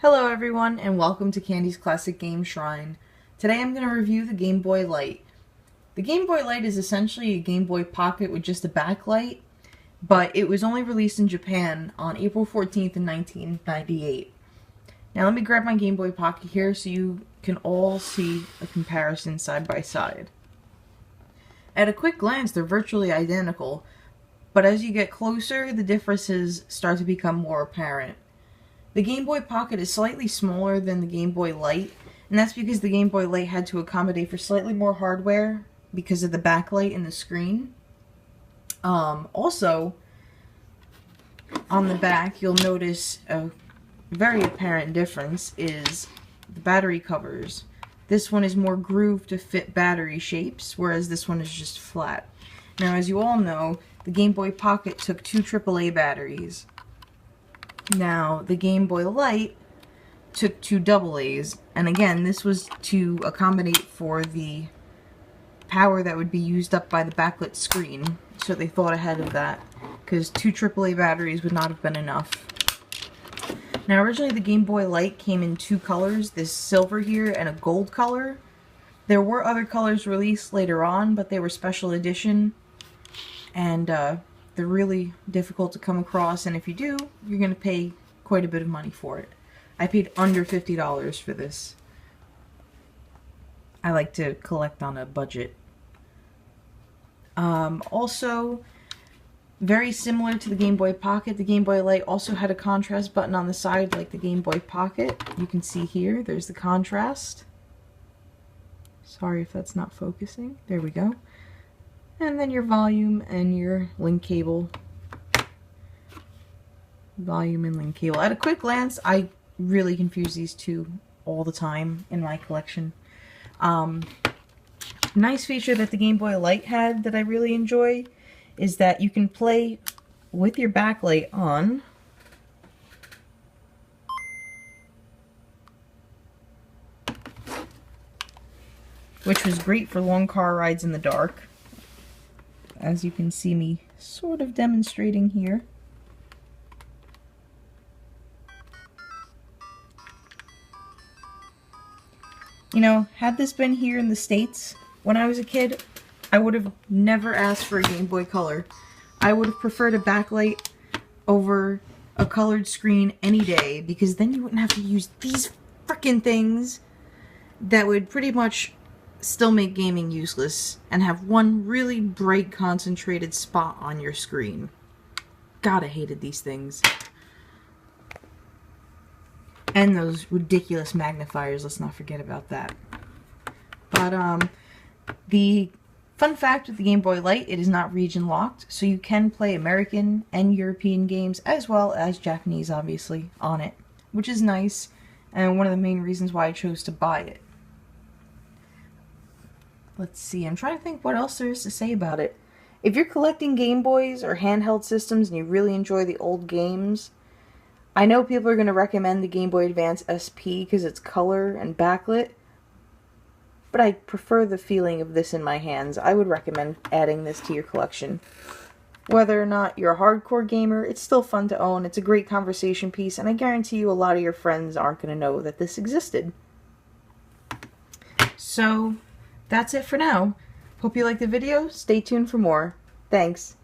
Hello everyone and welcome to Candy's Classic Game Shrine. Today I'm going to review the Game Boy Light. The Game Boy Light is essentially a Game Boy Pocket with just a backlight, but it was only released in Japan on April 14th in 1998. Now let me grab my Game Boy Pocket here so you can all see a comparison side by side. At a quick glance they're virtually identical, but as you get closer the differences start to become more apparent. The Game Boy Pocket is slightly smaller than the Game Boy Light, and that's because the Game Boy Light had to accommodate for slightly more hardware because of the backlight in the screen. Also, on the back, you'll notice a very apparent difference is the battery covers. This one is more grooved to fit battery shapes, whereas this one is just flat. Now, as you all know, the Game Boy Pocket took two AAA batteries. Now, the Game Boy Light took two AA's, and again, this was to accommodate for the power that would be used up by the backlit screen, so they thought ahead of that, because two AAA batteries would not have been enough. Now, originally the Game Boy Light came in two colors, this silver here and a gold color. There were other colors released later on, but they were special edition, and they're really difficult to come across, and if you do, you're going to pay quite a bit of money for it. I paid under $50 for this. I like to collect on a budget. Also, very similar to the Game Boy Pocket, the Game Boy Light also had a contrast button on the side like the Game Boy Pocket. You can see here, there's the contrast. Sorry if that's not focusing. There we go. And then your volume and your link cable. Volume and link cable. At a quick glance, I really confuse these two all the time in my collection. Nice feature that the Game Boy Light had that I really enjoy is that you can play with your backlight on. Which was great for long car rides in the dark, as you can see me sort of demonstrating here. You know, had this been here in the States when I was a kid, I would have never asked for a Game Boy Color. I would have preferred a backlight over a colored screen any day, because then you wouldn't have to use these frickin' things that would pretty much still make gaming useless and have one really bright concentrated spot on your screen. God, I hated these things. And those ridiculous magnifiers, let's not forget about that. But the fun fact with the Game Boy Light, it is not region locked, so you can play American and European games as well as Japanese, obviously, on it, which is nice and one of the main reasons why I chose to buy it. Let's see, I'm trying to think what else there is to say about it. If you're collecting Game Boys or handheld systems and you really enjoy the old games, I know people are going to recommend the Game Boy Advance SP because it's color and backlit, but I prefer the feeling of this in my hands. I would recommend adding this to your collection. Whether or not you're a hardcore gamer, it's still fun to own, it's a great conversation piece, and I guarantee you a lot of your friends aren't going to know that this existed. So, that's it for now. Hope you liked the video. Stay tuned for more. Thanks.